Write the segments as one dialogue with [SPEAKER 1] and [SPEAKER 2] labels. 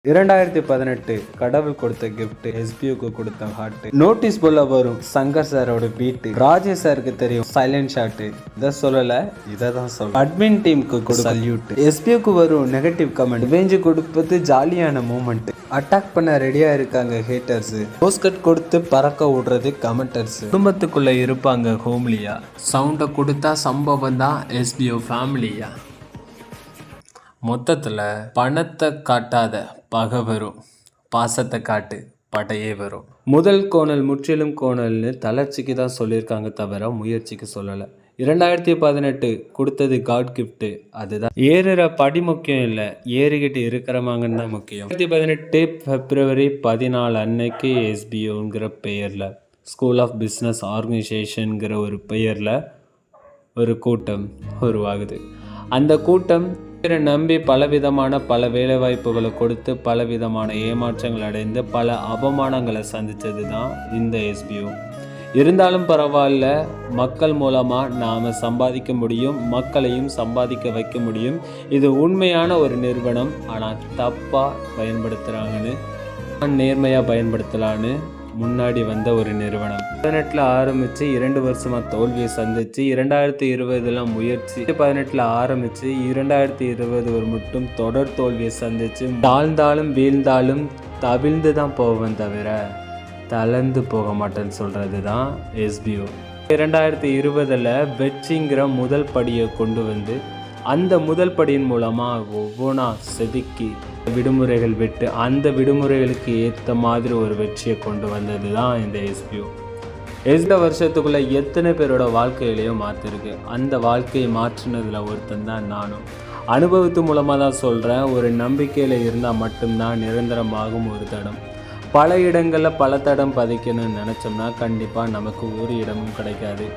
[SPEAKER 1] 2018 கடவுள் கொடுத்த கிஃப்ட், எஸ்பியூக்கு கொடுத்த ஹார்ட். நோட்டீஸ் போல வரும் சங்கர் சாரோட பீட், ராஜேஷ் சாருக்கு தெரியும் சைலண்ட் ஷாட். இதை சொல்லல, இதை தான் சொல்ல. அட்மின் டீமுக்கு கொடு சல்யூட். எஸ்பியூக்கு வரும் நெகட்டிவ் கமெண்ட், ரிவெஞ்ச் கொடுப்பது ஜாலியான மூமெண்ட். அட்டாக் பண்ண ரெடியா இருக்காங்க ஹேட்டர்ஸ், போஸ்கட் கொடுத்து பறக்க விடுறது கமெண்டர்ஸ். குடும்பத்துக்குள்ள இருப்பாங்க ஹோம்லியா, சவுண்டை கொடுத்தா சம்பவம் தான் எஸ்பியூ ஃபேமிலியா. மொத்தத்தில் பணத்தை காட்டாத பகை வரும், பாசத்தை காட்டு படையே வரும். முதல் கோணல் முற்றிலும் கோணல்னு தளர்ச்சிக்கு தான் சொல்லியிருக்காங்க தவிர முயற்சிக்கு சொல்லலை. 2018 கொடுத்தது காட் கிஃப்ட்டு, அதுதான். ஏறுற படி முக்கியம் இல்லை, ஏறிக்கிட்டு இருக்கிறவங்கன்னு தான் முக்கியம். 2018 February 14 அன்னைக்கு எஸ்பிஓங்கிற பெயரில், ஸ்கூல் ஆஃப் பிஸ்னஸ் ஆர்கனைசேஷனுங்கிற ஒரு பெயரில் ஒரு கூட்டம் உருவாகுது. அந்த கூட்டம் நம்பி பல வேலைவாய்ப்புகளை கொடுத்து பலவிதமான ஏமாற்றங்கள் அடைந்து பல அவமானங்களை சந்தித்தது தான் இந்த எஸ்பிஓ. இருந்தாலும் பரவாயில்ல, மக்கள் மூலமாக நாம் சம்பாதிக்க முடியும், மக்களையும் சம்பாதிக்க வைக்க முடியும். இது உண்மையான ஒரு நிறுவனம், ஆனால் தப்பாக பயன்படுத்துகிறாங்கன்னு, நேர்மையாக பயன்படுத்தலான்னு முன்னாடி வந்த ஒரு நிறுவனம். 2018 ஆரம்பித்து 2 வருஷமாக தோல்வியை சந்திச்சு 2020 முயற்சி, 2018 ஆரம்பித்து 2020 ஒரு மட்டும் தொடர் தோல்வியை சந்திச்சு தாழ்ந்தாலும் வீழ்ந்தாலும் தவிழ்ந்து தான் போவேன் தவிர தளர்ந்து போக மாட்டேன்னு சொல்கிறது தான் எஸ்பிஓ. 2020 வெற்றிங்கிற முதல் படியை கொண்டு வந்து அந்த முதல் படியின் மூலமாக ஒவ்வொன்றா செதுக்கி விடுமுறைகள் விட்டு அந்த விடுமுறைகளுக்கு ஏற்ற மாதிரி ஒரு வெற்றியை கொண்டு வந்தது தான் இந்த எஸ்பிஓ. இந்த வருஷத்துக்குள்ளே எத்தனை பேரோட வாழ்க்கையிலையும் மாற்றிருக்கு. அந்த வாழ்க்கையை மாற்றினதில் ஒருத்தன் தான் நானும். அனுபவத்து மூலமாக தான் சொல்கிறேன். ஒரு நம்பிக்கையில் இருந்தால் மட்டும்தான் நிரந்தரமாகும் ஒரு தடம். பல இடங்களில் பல தடம் பதிக்கணும்னு நினச்சோம்னா கண்டிப்பாக நமக்கு ஒரு இடமும் கிடைக்காது.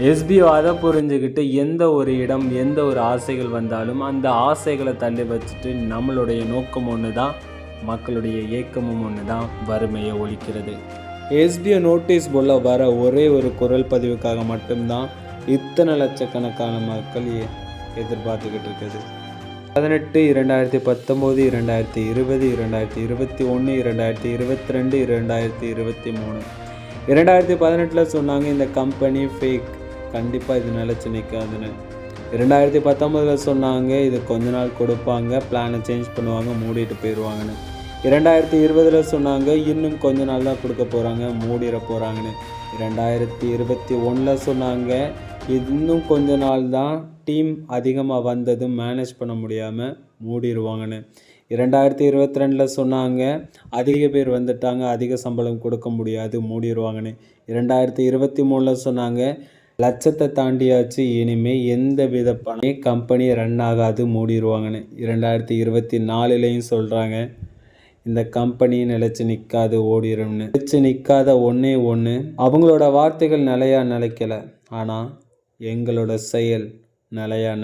[SPEAKER 1] எஸ்பிஓ அதை புரிஞ்சுக்கிட்டு எந்த ஒரு இடம், எந்த ஒரு ஆசைகள் வந்தாலும் அந்த ஆசைகளை தள்ளி வச்சுட்டு நம்மளுடைய நோக்கம் ஒன்று தான், மக்களுடைய ஏக்கமும் ஒன்று தான், வறுமையை ஒழிக்கிறது. எஸ்பிஓ நோட்டீஸ் போல வர ஒரே ஒரு குரல் பதிவுக்காக மட்டும்தான் இத்தனை லட்சக்கணக்கான மக்கள் எதிர்பார்த்துக்கிட்டு இருக்குது. 18, 2019, 2020, 2021, 2022, 2023. 2018 சொன்னாங்க இந்த கம்பெனி ஃபேக், கண்டிப்பாக இது நிலச்சி நிற்காதுன்னு. 2019 சொன்னாங்க இது கொஞ்ச நாள் கொடுப்பாங்க, பிளானை சேஞ்ச் பண்ணுவாங்க, மூடிட்டு போயிடுவாங்கன்னு. 2020 சொன்னாங்க இன்னும் கொஞ்ச நாள் தான் கொடுக்க போகிறாங்க, மூடிட போகிறாங்கன்னு. 2021 சொன்னாங்க இன்னும் கொஞ்ச நாள் தான், டீம் அதிகமாக வந்ததும் மேனேஜ் பண்ண முடியாமல் மூடிடுவாங்கன்னு. 2022 சொன்னாங்க அதிக பேர் வந்துட்டாங்க, அதிக சம்பளம் கொடுக்க முடியாது, மூடிடுவாங்கன்னு. 2023 சொன்னாங்க லட்சத்தை தாண்டியாச்சு, இனிமேல் எந்த வித பணம் கம்பெனி ரன் ஆகாது, மூடிடுவாங்கன்னு. 2024 சொல்கிறாங்க இந்த கம்பெனி நிலைச்சு நிற்காது, ஓடிடும்னு. நிலைச்சு நிற்காத ஒன்றே ஒன்று, அவங்களோட வார்த்தைகள் நிலைக்கலை, ஆனால் எங்களோட செயல்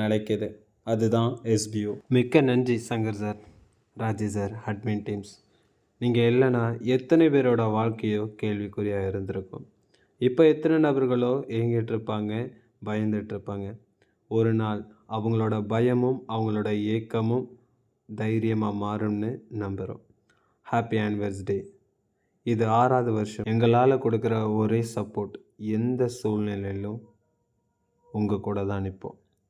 [SPEAKER 1] நிலைக்குது. அதுதான் எஸ்பிஓ. மிக்க நன்றி Shankar sir, Rajesh sir, admin teams. நீங்கள் இல்லைன்னா எத்தனை பேரோட வாழ்க்கையோ கேள்விக்குறியாக இருந்திருக்கும். இப்போ எத்தனை நபர்களோ ஏங்கிட்டுருப்பாங்க, பயந்துட்டுருப்பாங்க. ஒரு நாள் அவங்களோட பயமும் அவங்களோட ஏக்கமும் தைரியமாக மாறும்னு நம்புகிறோம். ஹாப்பி ஆனிவர்ஸ்டே. இது 6வது வருஷம். எங்களால் கொடுக்குற ஒரே சப்போர்ட், எந்த சூழ்நிலையிலும் உங்கள் கூட தான் நிற்போம்.